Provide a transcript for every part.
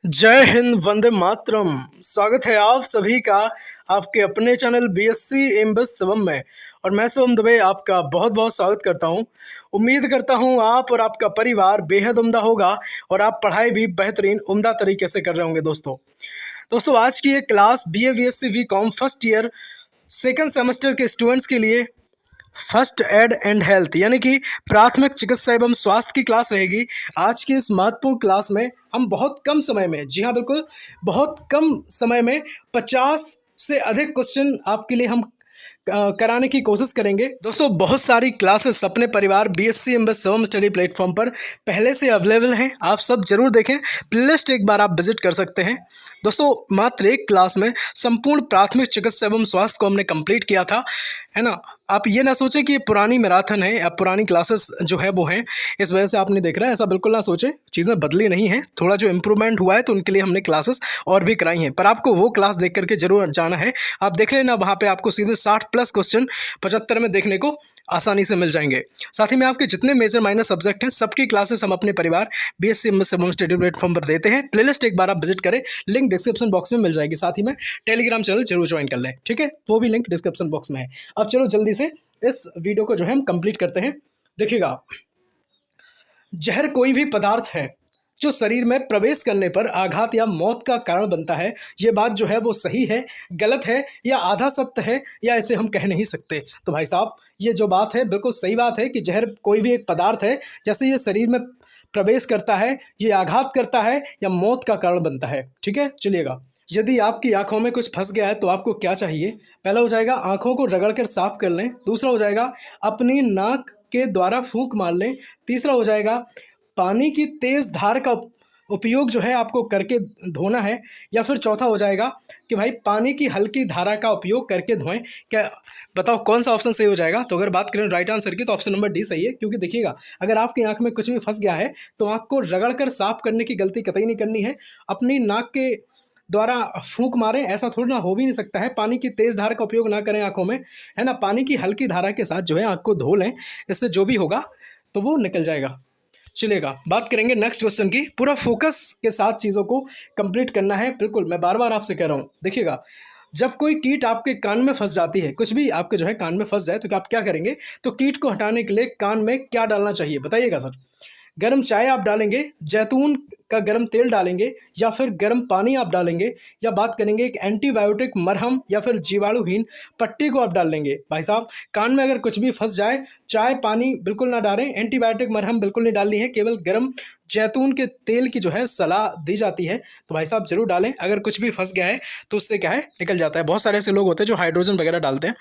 जय हिंद, वंदे मातरम। स्वागत है आप सभी का आपके अपने चैनल बीएससी एमबीए शिवम में। और मैं शिवम दुबे आपका बहुत बहुत स्वागत करता हूं। उम्मीद करता हूं आप और आपका परिवार बेहद उम्दा होगा और आप पढ़ाई भी बेहतरीन उम्दा तरीके से कर रहे होंगे। दोस्तों आज की ये class BA BSc BCom first year second semester के स्टूडेंट्स के लिए फर्स्ट एड एंड हेल्थ यानी कि प्राथमिक चिकित्सा एवं स्वास्थ्य की क्लास रहेगी। आज की इस महत्वपूर्ण क्लास में हम बहुत कम समय में, जी हाँ बिल्कुल, बहुत कम समय में 50 से अधिक क्वेश्चन आपके लिए हम कराने की कोशिश करेंगे। दोस्तों बहुत सारी क्लासेस अपने परिवार BSc MBA Shivam study platform पर पहले से अवेलेबल हैं, आप सब जरूर देखें। प्लेलिस्ट एक बार आप विजिट कर सकते हैं। दोस्तों मात्र एक क्लास में संपूर्ण प्राथमिक चिकित्सा एवं स्वास्थ्य को हमने कंप्लीट किया था, है ना। आप ये ना सोचें कि ये पुरानी मैराथन है या पुरानी क्लासेस जो है वो हैं, इस वजह से आप नहीं देख रहे हैं, ऐसा बिल्कुल ना सोचें। चीज़ें बदली नहीं हैं, थोड़ा जो इम्प्रूवमेंट हुआ है तो उनके लिए हमने क्लासेस और भी कराई हैं, पर आपको वो क्लास देख करके जरूर जाना है। आप देख लेना, वहाँ पे आपको सीधे 60+ क्वेश्चन 75 में देखने को आसानी से मिल जाएंगे। साथ ही में आपके जितने मेजर माइनर सब्जेक्ट हैं सबकी क्लासेस हम अपने परिवार BSc MBA Shivam study platform पर देते हैं। प्लेलिस्ट एक बार आप विजिट करें, लिंक डिस्क्रिप्शन बॉक्स में मिल जाएगी। साथ ही में टेलीग्राम चैनल जरूर ज्वाइन कर लें, ठीक है, वो भी लिंक डिस्क्रिप्शन बॉक्स में है। अब चलो जल्दी से इस वीडियो को जो है हम कंप्लीट करते हैं। देखिएगा, जहर कोई भी पदार्थ है जो शरीर में प्रवेश करने पर आघात या मौत का कारण बनता है। ये बात जो है वो सही है, गलत है या आधा सत्य है, या इसे हम कह नहीं सकते। तो भाई साहब ये जो बात है बिल्कुल सही बात है कि जहर कोई भी एक पदार्थ है, जैसे ये शरीर में प्रवेश करता है, ये आघात करता है या मौत का कारण बनता है। ठीक है, चलिएगा। यदि आपकी आंखों में कुछ फंस गया है तो आपको क्या चाहिए? पहला हो जाएगा आंखों को रगड़कर साफ कर लें। दूसरा हो जाएगा अपनी नाक के द्वारा फूंक मार लें। तीसरा हो जाएगा पानी की तेज धार का उपयोग जो है आपको करके धोना है। या फिर चौथा हो जाएगा कि भाई पानी की हल्की धारा का उपयोग करके धोएं। क्या बताओ कौन सा ऑप्शन सही हो जाएगा? तो अगर बात करें राइट आंसर की तो ऑप्शन नंबर डी सही है, क्योंकि देखिएगा अगर आपकी आंख में कुछ भी फंस गया है तो आंख को रगड़कर साफ करने की गलती कतई नहीं करनी है। अपनी नाक के द्वारा फूंक मारें, ऐसा थोड़ा ना, हो भी नहीं सकता है। पानी की तेज धारा का उपयोग ना करें आंखों में, है ना। पानी की हल्की धारा के साथ जो है आंख को धो लें, इससे जो भी होगा तो वो निकल जाएगा। चलिएगा, बात करेंगे नेक्स्ट क्वेश्चन की। पूरा फोकस के साथ चीज़ों को कंप्लीट करना है, बिल्कुल मैं बार बार आपसे कह रहा हूँ। देखिएगा, जब कोई कीट आपके कान में फंस जाती है, कुछ भी आपके जो है कान में फंस जाए तो आप क्या करेंगे? तो कीट को हटाने के लिए कान में क्या डालना चाहिए बताइएगा सर? गर्म चाय आप डालेंगे, जैतून का गर्म तेल डालेंगे, या फिर गर्म पानी आप डालेंगे, या बात करेंगे एक एंटीबायोटिक मरहम या फिर जीवाणुहीन पट्टी को आप डाल लेंगे। भाई साहब कान में अगर कुछ भी फंस जाए, चाय पानी बिल्कुल ना डालें, एंटीबायोटिक मरहम बिल्कुल नहीं डालनी है, केवल गर्म जैतून के तेल की जो है सलाह दी जाती है। तो भाई साहब जरूर डालें। अगर कुछ भी फंस गया है तो उससे क्या है, निकल जाता है। बहुत सारे ऐसे लोग होते हैं जो हाइड्रोजन वगैरह डालते हैं,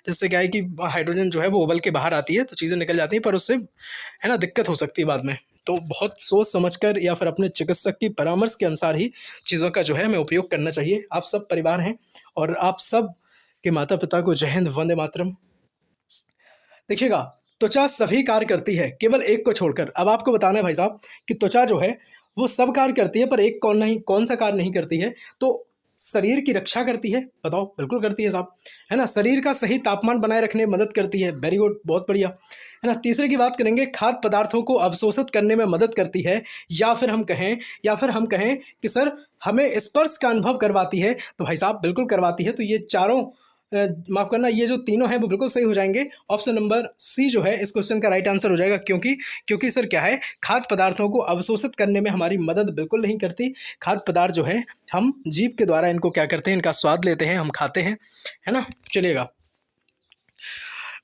जिससे क्या है कि हाइड्रोजन जो है वो उबल के बाहर आती है तो चीज़ें निकल जाती हैं, पर उससे है ना दिक्कत हो सकती है बाद में। तो बहुत सोच समझकर या फिर अपने चिकित्सक की परामर्श के अनुसार ही चीज़ों का जो है हमें उपयोग करना चाहिए। आप सब परिवार हैं और आप सब के माता पिता को जय हिंद, वंदे मातरम। देखिएगा, त्वचा सभी कार्य करती है केवल एक को छोड़कर। अब आपको बताना है भाई साहब कि त्वचा जो है वो सब कार्य करती है, पर एक कौन सा कार्य नहीं करती है? तो शरीर की रक्षा करती है। बताओ, बिल्कुल करती है साहब, है ना। शरीर का सही तापमान बनाए रखने में मदद करती है। वेरी गुड, बहुत बढ़िया, है ना। तीसरे की बात करेंगे, खाद्य पदार्थों को अवशोषित करने में मदद करती है। या फिर हम कहें कि सर हमें स्पर्श का अनुभव करवाती है। तो भाई साहब बिल्कुल करवाती है। तो ये चारों माफ करना, ये जो तीनों हैं वो बिल्कुल सही हो जाएंगे। ऑप्शन नंबर सी जो है इस क्वेश्चन का राइट आंसर हो जाएगा, क्योंकि सर क्या है, खाद्य पदार्थों को अवशोषित करने में हमारी मदद बिल्कुल नहीं करती। खाद्य पदार्थ जो है हम जीभ के द्वारा इनको क्या करते हैं, इनका स्वाद लेते हैं, हम खाते हैं, है ना। चलिएगा,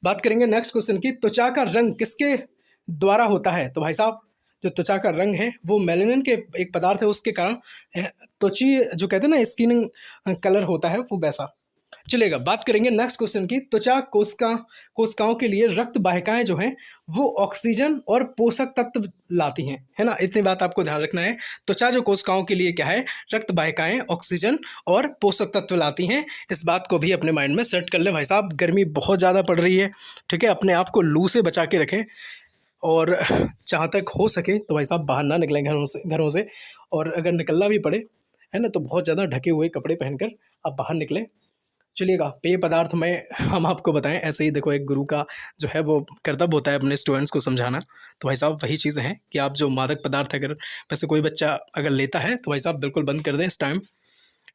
बात करेंगे नेक्स्ट क्वेश्चन की। त्वचा का रंग किसके द्वारा होता है? तो भाई साहब जो त्वचा का रंग है वो मेलानिन के एक पदार्थ है, उसके कारण त्वची जो कहते हैं ना स्किन कलर होता है वो वैसा। चलेगा, बात करेंगे नेक्स्ट क्वेश्चन की। त्वचा कोशिकाओं के लिए रक्त वाहिकाएं जो हैं वो ऑक्सीजन और पोषक तत्व लाती हैं, है ना। इतनी बात आपको ध्यान रखना है। त्वचा जो कोशिकाओं के लिए क्या है, रक्त वाहिकाएं ऑक्सीजन और पोषक तत्व लाती हैं। इस बात को भी अपने माइंड में सेट कर लें भाई साहब। गर्मी बहुत ज़्यादा पड़ रही है, ठीक है, अपने आप को लू से बचा के रखें, और जहाँ तक हो सके तो भाई साहब बाहर ना निकलें घरों से। और अगर निकलना भी पड़े, है ना, तो बहुत ज़्यादा ढके हुए कपड़े पहनकर आप बाहर निकलें। चलिएगा, पेय पदार्थ में हम आपको बताएं, ऐसे ही देखो, एक गुरु का जो है वो कर्तव्य होता है अपने स्टूडेंट्स को समझाना। तो भाई साहब वही चीज़ें हैं कि आप जो मादक पदार्थ अगर वैसे कोई बच्चा अगर लेता है तो भाई साहब बिल्कुल बंद कर दें इस टाइम,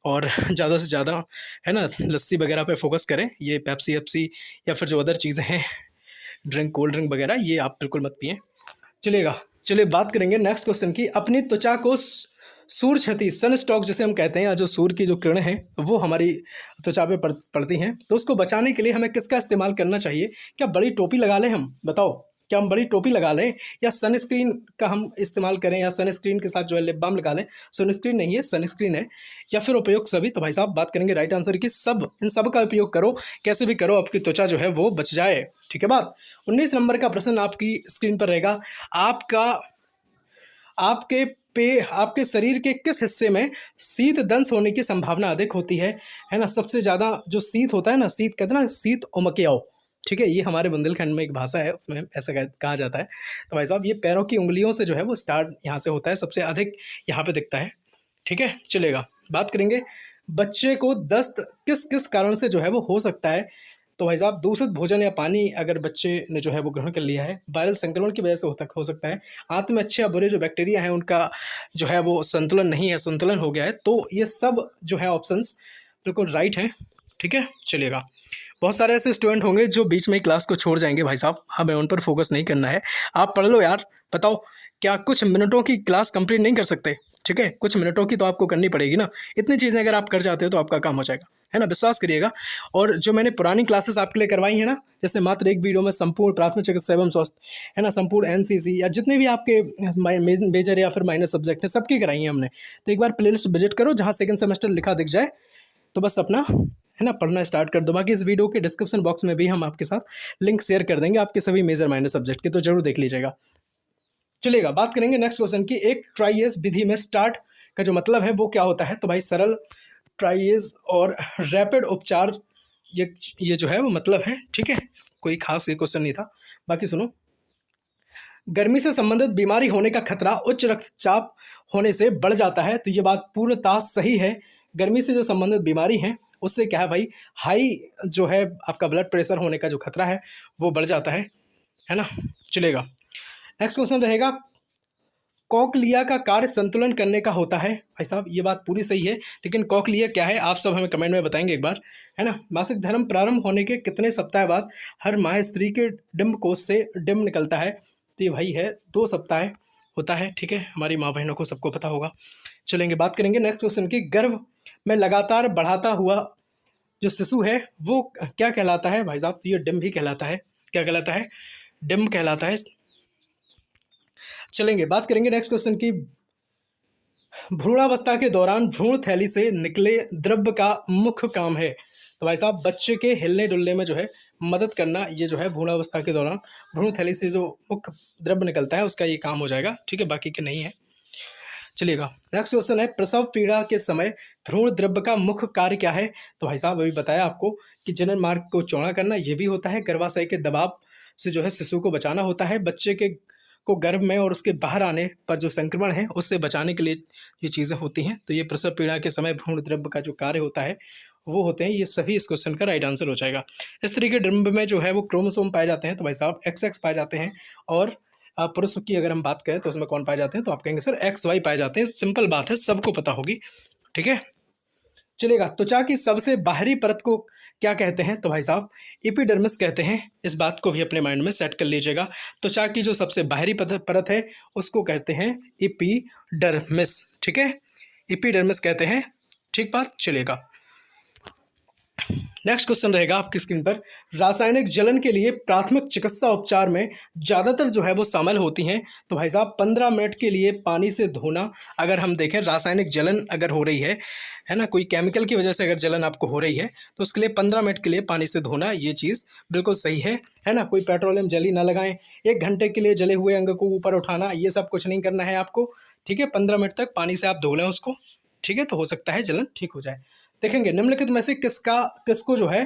और ज़्यादा से ज़्यादा है ना लस्सी वगैरह पे फोकस करें। ये पेप्सी एप्सी या फिर जो अदर चीज़ें हैं, ड्रिंक, कोल्ड ड्रिंक वगैरह, ये आप बिल्कुल मत पिएँ। चलिएगा, चलिए बात करेंगे नेक्स्ट क्वेश्चन की। अपनी त्वचा को सूर्य क्षति, सन स्ट्रोक जिसे हम कहते हैं, या जो सूर्य की जो किरणें हैं वो हमारी त्वचा पे पड़ती हैं, तो उसको बचाने के लिए हमें किसका इस्तेमाल करना चाहिए? क्या बड़ी टोपी लगा लें हम? बताओ, क्या हम बड़ी टोपी लगा लें या सनस्क्रीन का हम इस्तेमाल करें, या सनस्क्रीन के साथ जो है लिप बाम लगा लें? सनस्क्रीन नहीं है, सनस्क्रीन है, या फिर उपयोग सभी। तो भाई साहब बात करेंगे राइट आंसर की, सब, इन सब का उपयोग करो, कैसे भी करो, आपकी त्वचा जो है वो बच जाए। ठीक है बात। 19 नंबर का प्रश्न आपकी स्क्रीन पर रहेगा। आपके शरीर के किस हिस्से में शीत दंश होने की संभावना अधिक होती है ना? सबसे ज़्यादा जो शीत होता है ना, शीत कहते हैं ना, शीत उमकियाओ, ठीक है, ये हमारे बुंदेलखंड में एक भाषा है, उसमें ऐसा कहा जाता है। तो भाई साहब ये पैरों की उंगलियों से जो है वो स्टार्ट यहाँ से होता है, सबसे अधिक यहाँ पे दिखता है। ठीक है, चलेगा, बात करेंगे बच्चे को दस्त किस किस कारण से जो है वो हो सकता है? तो भाई साहब दूषित भोजन या पानी अगर बच्चे ने जो है वो ग्रहण कर लिया है, वायरल संक्रमण की वजह से हो सकता है, आंत में अच्छे या बुरे जो बैक्टीरिया हैं उनका जो है वो संतुलन नहीं है, संतुलन हो गया है। तो ये सब जो है ऑप्शंस बिल्कुल राइट हैं। ठीक है, चलिएगा। बहुत सारे ऐसे स्टूडेंट होंगे जो बीच में ही क्लास को छोड़ जाएंगे, भाई साहब हमें उन पर फोकस नहीं करना है। आप पढ़ लो यार, बताओ क्या कुछ मिनटों की क्लास कंप्लीट नहीं कर सकते? ठीक है, कुछ मिनटों की तो आपको करनी पड़ेगी ना। इतनी चीज़ें अगर आप कर जाते हो तो आपका काम हो जाएगा, है ना, विश्वास करिएगा। और जो मैंने पुरानी क्लासेस आपके लिए करवाई है ना, जैसे मात्र एक वीडियो में संपूर्ण प्राथमिक चिकित्सा एवं स्वास्थ्य, है ना, संपूर्ण एनसीसी, या जितने भी आपके मेजर या फिर माइनर सब्जेक्ट हैं, सबकी कराई है हमने। तो एक बार प्लेलिस्ट विजिट करो, जहाँ सेकंड सेमेस्टर लिखा दिख जाए तो बस अपना है ना पढ़ना स्टार्ट कर दो। बाकी इस वीडियो के डिस्क्रिप्शन बॉक्स में भी हम आपके साथ लिंक शेयर कर देंगे आपके सभी मेजर माइनर सब्जेक्ट के, तो जरूर देख लीजिएगा। चलिएगा, बात करेंगे नेक्स्ट क्वेश्चन की। एक ट्राइएज विधि में स्टार्ट का जो मतलब है वो क्या होता है? तो भाई सरल, ट्राइएज और रैपिड उपचार, ये जो है वो मतलब है। ठीक है, कोई खास ये क्वेश्चन नहीं था। बाकी सुनो, गर्मी से संबंधित बीमारी होने का खतरा उच्च रक्तचाप होने से बढ़ जाता है। तो ये बात पूर्णतः सही है। गर्मी से जो संबंधित बीमारी है उससे क्या है भाई, हाई जो है आपका ब्लड प्रेशर होने का जो खतरा है वो बढ़ जाता है ना। चलेगा, नेक्स्ट क्वेश्चन रहेगा, कॉकलिया का कार्य संतुलन करने का होता है। भाई साहब ये बात पूरी सही है, लेकिन कॉकलिया क्या है आप सब हमें कमेंट में बताएंगे एक बार, है ना। मासिक धर्म प्रारंभ होने के कितने सप्ताह बाद हर माह स्त्री के डिम्ब कोष से डिम्ब निकलता है? तो ये भाई है 2 सप्ताह होता है। ठीक है, हमारी माँ बहनों को सबको पता होगा। चलेंगे, बात करेंगे नेक्स्ट क्वेश्चन की। गर्भ में लगातार बढ़ाता हुआ जो शिशु है वो क्या कहलाता है? भाई साहब तो ये डिम्ब ही कहलाता है। क्या कहलाता है? डिम्ब कहलाता है। चलेंगे, बात करेंगे नेक्स्ट क्वेश्चन की। भ्रूणावस्था के दौरान भ्रूण थैली से निकले द्रव्य का मुख्य काम है। तो भाई साहब बच्चे के हिलने डुलने में जो है मदद करना, ये जो है भ्रूणावस्था के दौरान भ्रूण थैली से जो मुख्य द्रव्य निकलता है उसका ये काम हो जाएगा। ठीक है, बाकी के नहीं है। चलिएगा, नेक्स्ट क्वेश्चन है, प्रसव पीड़ा के समय भ्रूण द्रव्य का मुख्य कार्य क्या है? तो भाई साहब अभी बताया आपको कि जनन मार्ग को चौड़ा करना, ये भी होता है। गर्भाशय के दबाव से जो है शिशु को बचाना होता है। बच्चे के को गर्भ में और उसके बाहर आने पर जो संक्रमण है उससे बचाने के लिए ये चीज़ें होती हैं। तो ये प्रसव पीड़ा के समय भ्रूण द्रव्य का जो कार्य होता है वो होते हैं। ये सभी इस क्वेश्चन का राइट आंसर हो जाएगा। इस तरीके डिम्ब में जो है वो क्रोमोसोम पाए जाते हैं। तो भाई साहब XX पाए जाते हैं, और पुरुष की अगर हम बात करें तो उसमें कौन पाए जाते हैं? तो आप कहेंगे सर XY पाए जाते हैं। सिंपल बात है, सबको पता होगी। ठीक है, चलेगा। त्वचा की सबसे बाहरी परत को क्या कहते हैं? तो भाई साहब एपिडर्मिस कहते हैं। इस बात को भी अपने माइंड में सेट कर लीजिएगा। त्वचा की जो सबसे बाहरी परत है उसको कहते हैं एपिडर्मिस। ठीक है, एपिडर्मिस कहते हैं। ठीक बात, चलेगा। नेक्स्ट क्वेश्चन रहेगा आपकी स्क्रीन पर, रासायनिक जलन के लिए प्राथमिक चिकित्सा उपचार में ज़्यादातर जो है वो शामिल होती हैं। तो भाई साहब 15 मिनट के लिए पानी से धोना। अगर हम देखें रासायनिक जलन अगर हो रही है ना, कोई केमिकल की वजह से अगर जलन आपको हो रही है तो उसके लिए 15 मिनट के लिए पानी से धोना, ये चीज़ बिल्कुल सही है ना। कोई पेट्रोलियम जेली ना लगाएं। 1 घंटे के लिए जले हुए अंग को ऊपर उठाना, ये सब कुछ नहीं करना है आपको। ठीक है, 15 मिनट तक पानी से आप धो लें उसको। ठीक है, तो हो सकता है जलन ठीक हो जाए। देखेंगे निम्नलिखित में से किसको जो है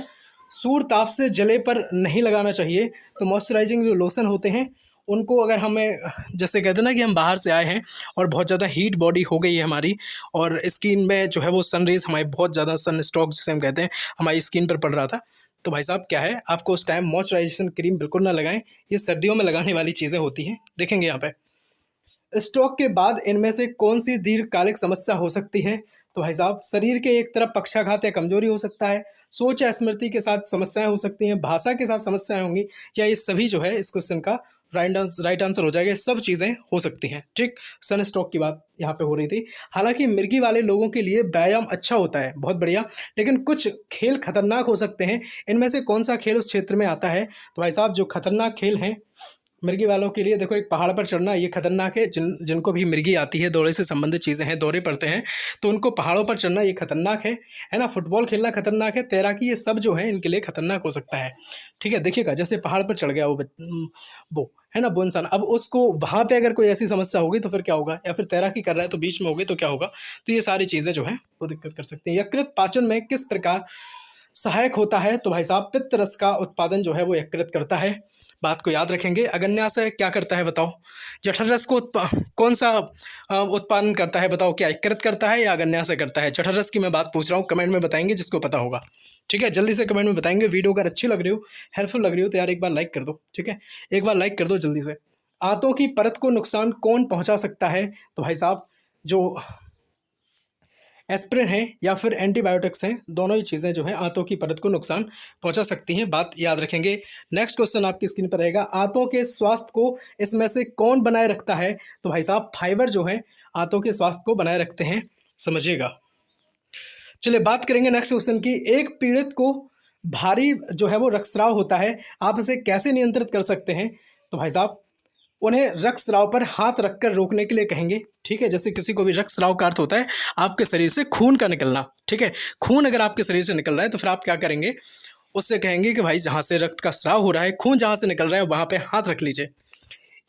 सूर्य ताप से जले पर नहीं लगाना चाहिए? तो मॉइस्चराइजिंग जो लोशन होते हैं उनको अगर हमें जैसे कहते हैं ना कि हम बाहर से आए हैं और बहुत ज़्यादा हीट बॉडी हो गई है हमारी, और स्किन में जो है वो सन रेज़ हमारी बहुत ज़्यादा, सन स्ट्रोक जिसे हम कहते हैं, हमारी स्किन पर पड़ रहा था, तो भाई साहब क्या है, आपको उस टाइम मॉइस्चराइजेशन क्रीम बिल्कुल ना लगाएं। ये सर्दियों में लगाने वाली चीज़ें होती हैं। देखेंगे यहाँ पे स्ट्रोक के बाद इनमें से कौन सी दीर्घकालिक समस्या हो सकती है। तो भाई साहब शरीर के एक तरफ पक्षाघात या कमजोरी हो सकता है, सोच या स्मृति के साथ समस्याएं हो सकती हैं, भाषा के साथ समस्याएं होंगी, या ये सभी जो है इस क्वेश्चन का राइट आंसर हो जाएगा। सब चीज़ें हो सकती हैं। ठीक, सन स्ट्रोक की बात यहाँ पे हो रही थी। हालांकि मिर्गी वाले लोगों के लिए व्यायाम अच्छा होता है, बहुत बढ़िया, लेकिन कुछ खेल खतरनाक हो सकते हैं। इनमें से कौन सा खेल उस क्षेत्र में आता है। तो भाई साहब जो खतरनाक खेल हैं मिर्गी वालों के लिए, देखो एक पहाड़ पर चढ़ना ये खतरनाक है। जिनको भी मिर्गी आती है, दौड़े से संबंधित चीज़ें हैं, दौरे पड़ते हैं, तो उनको पहाड़ों पर चढ़ना ये खतरनाक है ना। फुटबॉल खेलना खतरनाक है, तैराकी, ये सब जो है इनके लिए खतरनाक हो सकता है। ठीक है, देखिएगा जैसे पहाड़ पर चढ़ गया वो है ना, वो इंसान, अब उसको वहाँ पे अगर कोई ऐसी समस्या होगी तो फिर क्या होगा, या फिर तैराकी कर रहा है तो बीच में हो गई तो क्या होगा। तो ये सारी चीज़ें जो है वो दिक्कत कर सकती हैं। यकृत पाचन में किस प्रकार सहायक होता है। तो भाई साहब पित्त रस का उत्पादन जो है वो यकृत करता है। बात को याद रखेंगे। अग्न्याशय क्या करता है बताओ। जठर रस को कौन सा उत्पादन करता है बताओ, क्या यकृत करता है या अग्न्याशय करता है। जठर रस की मैं बात पूछ रहा हूँ, कमेंट में बताएंगे जिसको पता होगा। ठीक है, जल्दी से कमेंट में बताएंगे। वीडियो अगर अच्छी लग रही हो, हेल्पफुल लग रही हो तो यार एक बार लाइक कर दो। ठीक है, एक बार लाइक कर दो जल्दी से। आंतों की परत को नुकसान कौन पहुंचा सकता है। तो भाई साहब जो एस्पिरिन है या फिर एंटीबायोटिक्स हैं, दोनों ही चीज़ें जो है आंतों की परत को नुकसान पहुंचा सकती हैं। बात याद रखेंगे। नेक्स्ट क्वेश्चन आपकी स्क्रीन पर रहेगा। आंतों के स्वास्थ्य को इसमें से कौन बनाए रखता है। तो भाई साहब फाइबर जो है आंतों के स्वास्थ्य को बनाए रखते हैं, समझिएगा। चलिए बात करेंगे नेक्स्ट क्वेश्चन की। एक पीड़ित को भारी जो है वो रक्तस्राव होता है, आप इसे कैसे नियंत्रित कर सकते हैं। तो भाई साहब उन्हें रक्तस्राव पर हाथ रखकर रोकने के लिए कहेंगे। ठीक है, जैसे किसी को भी रक्तस्राव का अर्थ होता है आपके शरीर से खून का निकलना। ठीक है, खून अगर आपके शरीर से निकल रहा है तो फिर आप क्या करेंगे, उससे कहेंगे कि भाई जहाँ से रक्त का स्राव हो रहा है, खून जहाँ से निकल रहा है वहाँ पे हाथ रख लीजिए।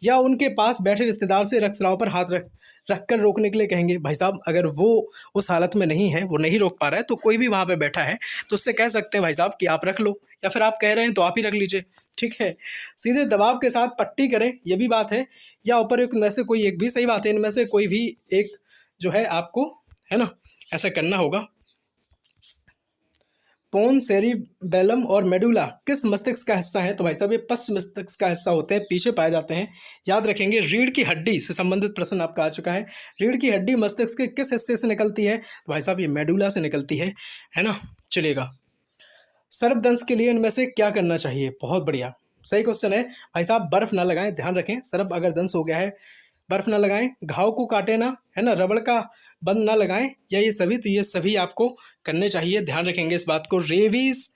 या उनके पास बैठे रिश्तेदार से रक्तस्राव पर हाथ रख कर रोकने के लिए कहेंगे। भाई साहब अगर वो उस हालत में नहीं है, वो नहीं रोक पा रहा है, तो कोई भी वहाँ पे बैठा है तो उससे कह सकते हैं भाई साहब कि आप रख लो, या फिर आप कह रहे हैं तो आप ही रख लीजिए। ठीक है, सीधे दबाव के साथ पट्टी करें, ये भी बात है, या ऊपर में से कोई एक भी सही बात है। इनमें से कोई भी एक जो है आपको है ना ऐसा करना होगा। पोन सेरिबेलम और मेडुला किस मस्तिष्क का हिस्सा है। तो भाई साहब ये पश्च मस्तिष्क का हिस्सा होते हैं, पीछे पाए जाते हैं। याद रखेंगे। रीढ़ की हड्डी से संबंधित प्रश्न आपका आ चुका है। रीढ़ की हड्डी मस्तिष्क के किस हिस्से से निकलती है। तो भाई साहब ये मेडुला से निकलती है ना। चलिएगा, सर्पदंश के लिए इनमें से क्या करना चाहिए। बहुत बढ़िया, सही क्वेश्चन है भाई साहब। बर्फ ना लगाएं, ध्यान रखें। सर्प अगर दंश हो गया है, बर्फ ना लगाएं, घाव को काटे ना, है ना, रबड़ का बंद ना लगाएं, या ये सभी, तो ये सभी आपको करने चाहिए। ध्यान रखेंगे इस बात को। रेबीज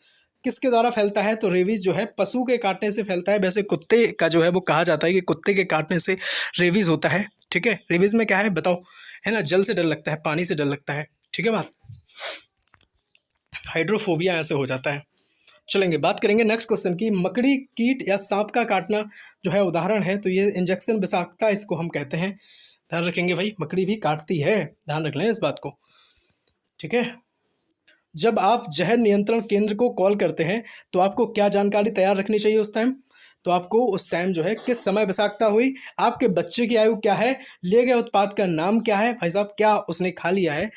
किसके द्वारा फैलता है। तो रेबीज जो है पशु के काटने से फैलता है। वैसे कुत्ते का जो है वो कहा जाता है कि कुत्ते के काटने से रेबीज होता है। ठीक है, रेबीज में क्या है बताओ, है ना, जल से डर लगता है, पानी से डर लगता है। ठीक है, बात हाइड्रोफोबिया ऐसे हो जाता है। चलेंगे, बात करेंगे नेक्स्ट क्वेश्चन की। मकड़ी, कीट या सांप का काटना जो है उदाहरण है। तो ये इंजेक्शन विषाक्तता इसको हम कहते हैं। ध्यान रखेंगे भाई, मकड़ी भी काटती है, ध्यान रख लें इस बात को। ठीक है, जब आप जहर नियंत्रण केंद्र को कॉल करते हैं तो आपको क्या जानकारी तैयार रखनी चाहिए उस टाइम। तो आपको उस टाइम जो है किस समय विषाक्तता हुई, आपके बच्चे की आयु क्या है, लिए गए उत्पाद का नाम क्या है, भाई साहब क्या उसने खा लिया है।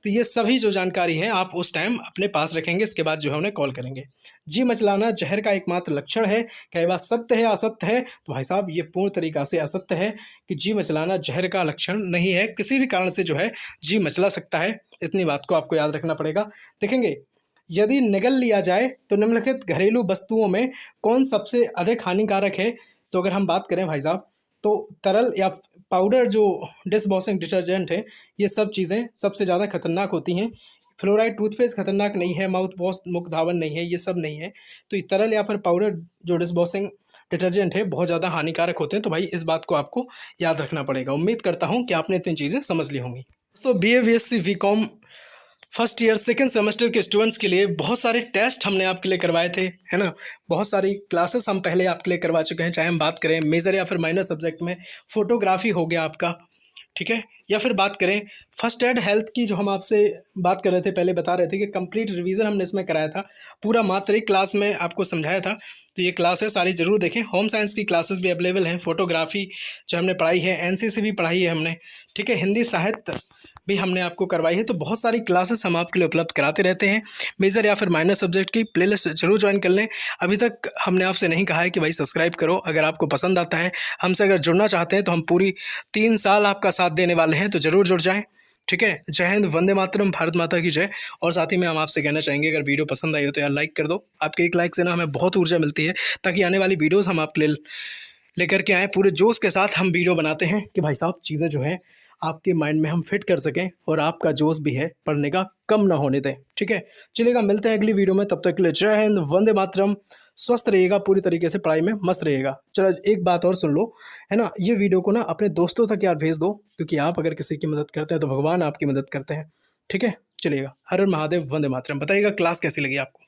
तो ये सभी जो जानकारी है आप उस टाइम अपने पास रखेंगे। इसके बाद जो है उन्हें कॉल करेंगे। जी मचलाना जहर का एकमात्र लक्षण है, क्या ये बात सत्य है असत्य है। तो भाई साहब ये पूर्ण तरीका से असत्य है कि जी मचलाना जहर का लक्षण नहीं है। किसी भी कारण से जो है जी मचला सकता है, इतनी बात को आपको याद रखना पड़ेगा। देखेंगे, यदि निगल लिया जाए तो निम्नलिखित घरेलू वस्तुओं में कौन सबसे अधिक हानिकारक है। तो अगर हम बात करें भाई साहब तो तरल या पाउडर जो डिश वॉशिंग डिटर्जेंट है, ये सब चीज़ें सबसे ज़्यादा खतरनाक होती हैं। फ्लोराइड टूथपेस्ट खतरनाक नहीं है, माउथ वॉश मुख धावन नहीं है, ये सब नहीं है। तो ये तरल या फिर पाउडर जो डिश वॉशिंग डिटर्जेंट है बहुत ज़्यादा हानिकारक होते हैं। तो भाई इस बात को आपको याद रखना पड़ेगा। उम्मीद करता हूँ कि आपने इतनी चीज़ें समझ ली होंगी। दोस्तों BA BSc BCom first year second semester के स्टूडेंट्स के लिए बहुत सारे टेस्ट हमने आपके लिए करवाए थे, है ना। बहुत सारी क्लासेस हम पहले आपके लिए करवा चुके हैं, चाहे हम बात करें मेजर या फिर माइनर सब्जेक्ट में। फोटोग्राफी हो गया आपका, ठीक है। या फिर बात करें फर्स्ट एड हेल्थ की, जो हम आपसे बात कर रहे थे, पहले बता रहे थे कि कंप्लीट रिवीजन हमने इसमें कराया था, पूरा मात्र एक क्लास में आपको समझाया था। तो ये क्लास है, सारी ज़रूर देखें। होम साइंस की क्लासेस भी अवेलेबल हैं, फोटोग्राफी जो हमने पढ़ाई है, एनसीसी भी पढ़ाई है हमने, ठीक है, हिंदी साहित्य भी हमने आपको करवाई है। तो बहुत सारी क्लासेस हम आपके लिए उपलब्ध कराते रहते हैं। मेजर या फिर माइनर सब्जेक्ट की प्लेलिस्ट जरूर ज्वाइन कर लें। अभी तक हमने आपसे नहीं कहा है कि भाई सब्सक्राइब करो, अगर आपको पसंद आता है, हमसे अगर जुड़ना चाहते हैं तो हम पूरी 3 साल आपका साथ देने वाले हैं, तो ज़रूर जुड़ जाएं। ठीक है। जय हिंद, वंदे मातरम, भारत माता की जय। और साथ ही में हम आपसे कहना चाहेंगे, अगर वीडियो पसंद आई हो तो यार लाइक कर दो। आपके एक लाइक से ना हमें बहुत ऊर्जा मिलती है, ताकि आने वाली वीडियोस हम आपके लिए लेकर के आए। पूरे जोश के साथ हम वीडियो बनाते हैं कि भाई साहब चीज़ें जो है आपके माइंड में हम फिट कर सकें, और आपका जोश भी है पढ़ने का कम ना होने दें। ठीक है, चलेगा, मिलते हैं अगली वीडियो में। तब तक के लिए जय हिंद, वंदे मातरम। स्वस्थ रहिएगा, पूरी तरीके से पढ़ाई में मस्त रहिएगा। चलो एक बात और सुन लो, है ना, ये वीडियो को ना अपने दोस्तों तक यार भेज दो, क्योंकि आप अगर किसी की मदद करते हैं तो भगवान आपकी मदद करते हैं। ठीक है, चलिएगा, हर हर महादेव, वंदे मातरम। बताइएगा क्लास कैसी लगी आपको।